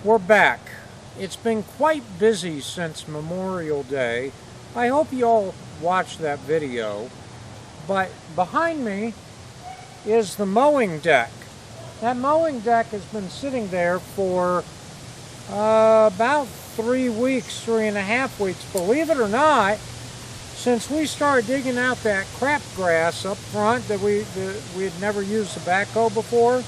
We're back. It's been quite busy since Memorial Day. I hope you all watched that video. But behind me is the mowing deck. That mowing deck has been sitting there for about 3 weeks, 3.5 weeks. Believe it or not, since we started digging out that crap grass up front that we had never used the backhoe before,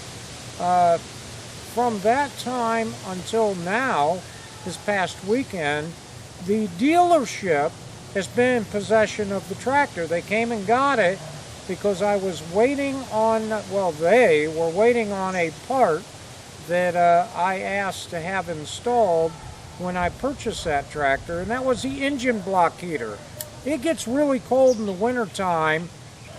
from that time until now, this past weekend, the dealership has been in possession of the tractor. They came and got it because I was waiting on, well, they were waiting on a part that I asked to have installed when I purchased that tractor, and that was the engine block heater. It gets really cold in the wintertime,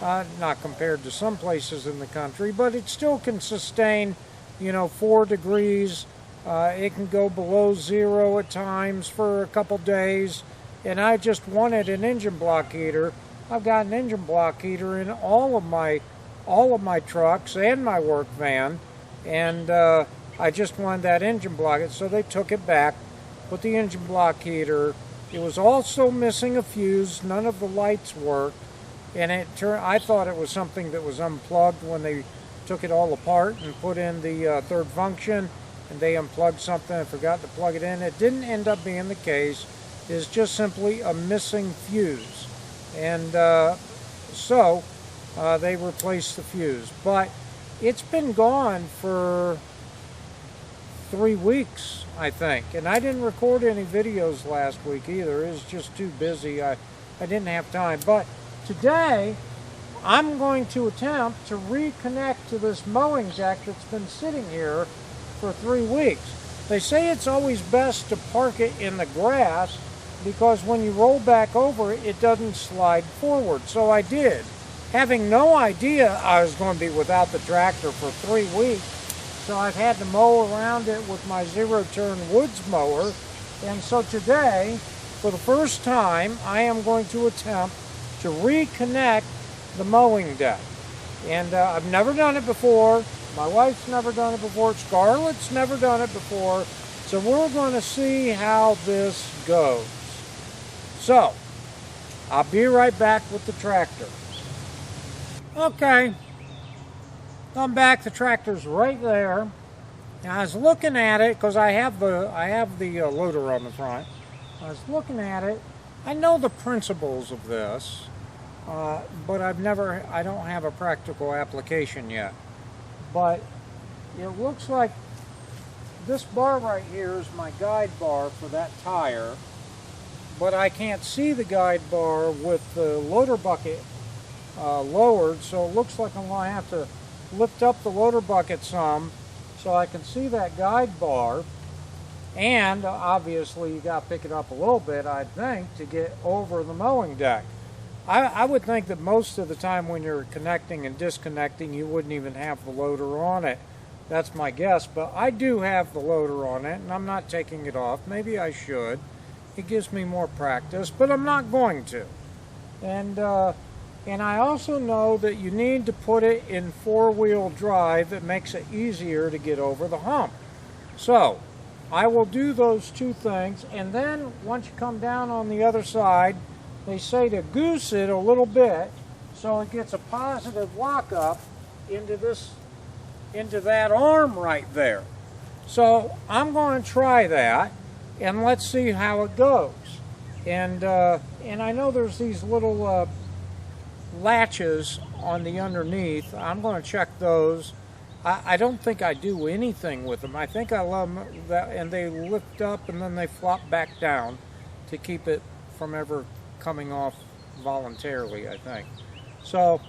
not compared to some places in the country, but it still can sustain, 4 degrees. It can go below 0 at times for a couple days, and I just wanted an engine block heater. I've got an engine block heater in all of my trucks and my work van, and I just wanted that engine block. So they took it back, put the engine block heater. It was also missing a fuse. None of the lights worked, and I thought it was something that was unplugged when they took it all apart and put in the third function, and they unplugged something and forgot to plug it in. It didn't end up being the case. It's just simply a missing fuse, and so they replaced the fuse. But it's been gone for 3 weeks, I think, and I didn't record any videos last week either. It was just too busy. I didn't have time. But today I'm going to attempt to reconnect to this mowing deck that's been sitting here for 3 weeks. They say it's always best to park it in the grass because when you roll back over it, it doesn't slide forward. So I did, having no idea I was going to be without the tractor for 3 weeks. So I've had to mow around it with my zero-turn woods mower. And so today, for the first time, I am going to attempt to reconnect the mowing deck. And I've never done it before. My wife's never done it before. Scarlett's never done it before. So we're going to see how this goes. So, I'll be right back with the tractor. Okay. I'm back. The tractor's right there. And I was looking at it because I have the loader on the front. I was looking at it. I know the principles of this, but I don't have a practical application yet. But it looks like this bar right here is my guide bar for that tire, but I can't see the guide bar with the loader bucket lowered, so it looks like I'm going to have to lift up the loader bucket some so I can see that guide bar. And obviously you got to pick it up a little bit, I'd think, to get over the mowing deck. I would think that most of the time when you're connecting and disconnecting, you wouldn't even have the loader on it. That's my guess, but I do have the loader on it, and I'm not taking it off. Maybe I should. It gives me more practice, but I'm not going to. And I also know that you need to put it in 4-wheel drive. It makes it easier to get over the hump. So I will do those 2 things, and then once you come down on the other side, they say to goose it a little bit so it gets a positive lockup into that arm right there. So I'm going to try that, and let's see how it goes. And I know there's these little latches on the underneath. I'm going to check those. I don't think I do anything with them. I think I love them, and they lift up and then they flop back down to keep it from ever coming off voluntarily, I think. So,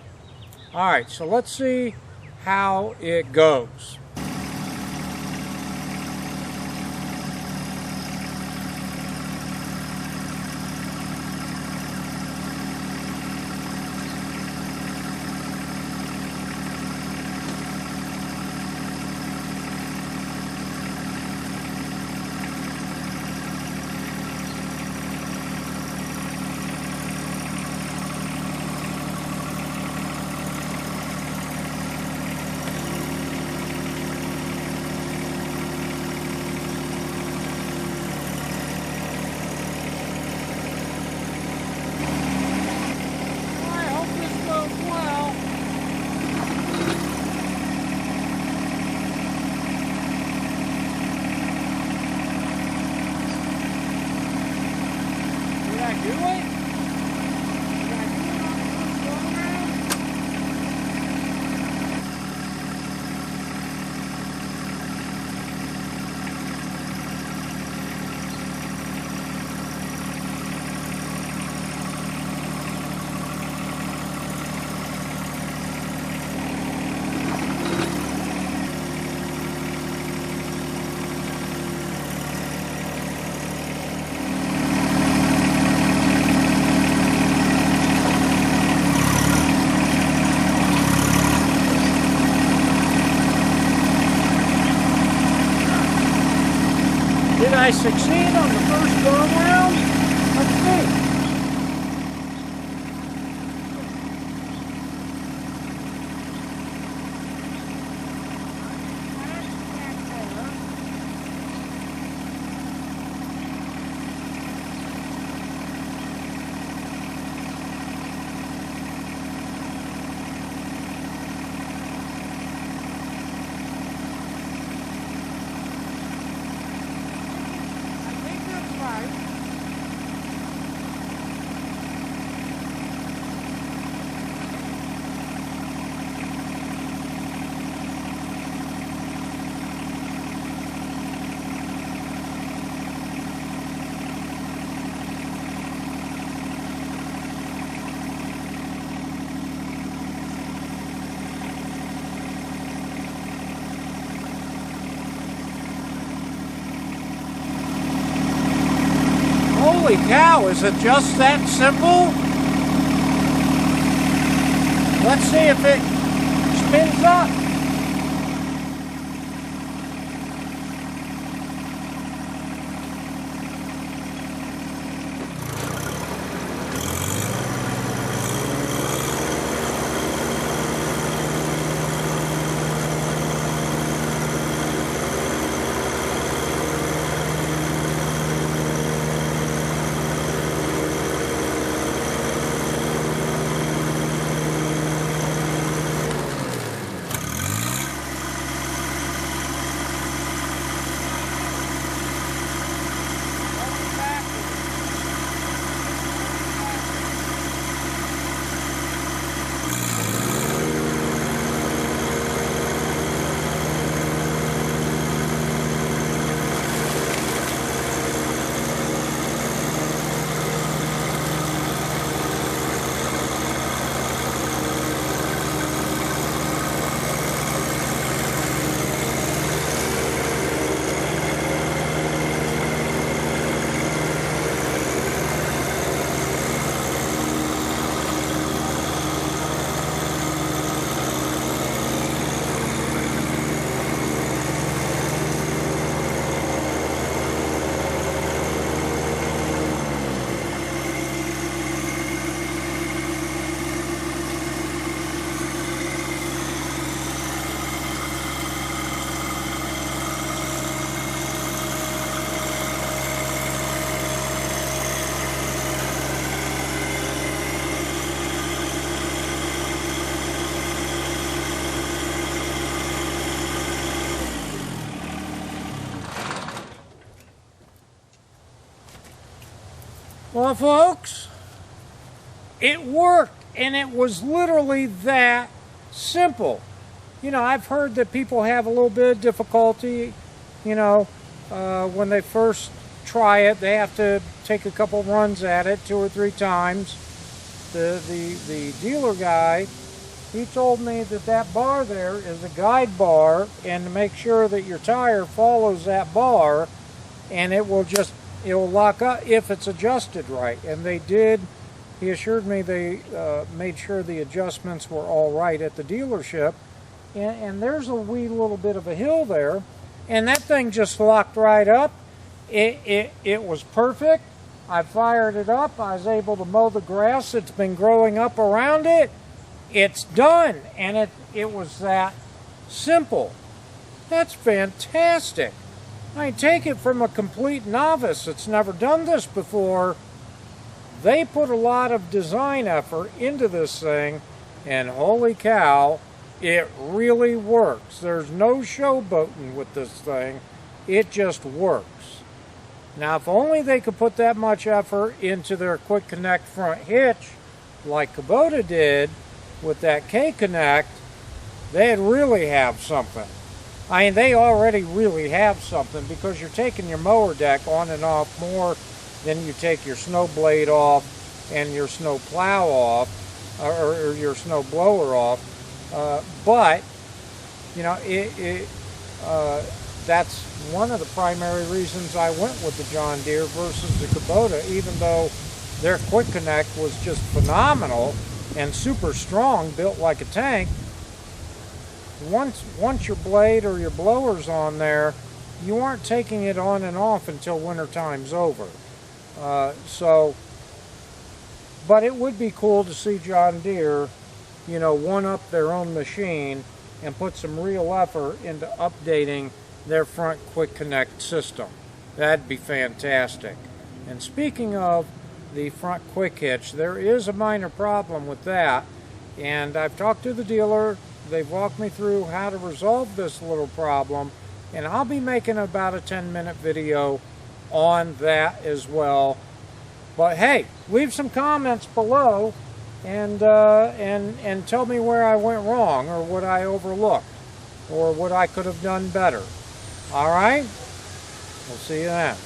all right, so let's see how it goes. I succeed on the first go around? Let's see. Holy cow, is it just that simple? Let's see if it spins up. Well, folks, it worked, and it was literally that simple. You know, I've heard that people have a little bit of difficulty, you know, when they first try it. They have to take a couple runs at it 2 or 3 times. The dealer guy, he told me that that bar there is a guide bar, and to make sure that your tire follows that bar, and it will lock up if it's adjusted right. And they did. He assured me they made sure the adjustments were all right at the dealership. And there's a wee little bit of a hill there, and that thing just locked right up. It was perfect. I fired it up. I was able to mow the grass that's been growing up around it. It's done, and it was that simple. That's fantastic. I take it from a complete novice that's never done this before. They put a lot of design effort into this thing, and holy cow, it really works. There's no showboating with this thing. It just works. Now, if only they could put that much effort into their Quick Connect front hitch, like Kubota did with that K-Connect, they'd really have something. I mean, they already really have something, because you're taking your mower deck on and off more than you take your snow blade off and your snow plow off, or your snow blower off. But, you know, that's one of the primary reasons I went with the John Deere versus the Kubota, even though their Quick Connect was just phenomenal and super strong, built like a tank. Once your blade or your blower's on there, you aren't taking it on and off until winter time's over. But it would be cool to see John Deere, one up their own machine and put some real effort into updating their front quick connect system. That'd be fantastic. And speaking of the front quick hitch, there is a minor problem with that, and I've talked to the dealer. They've walked me through how to resolve this little problem, and I'll be making about a 10-minute video on that as well. But hey, leave some comments below and tell me where I went wrong, or what I overlooked, or what I could have done better. All right? We'll see you then.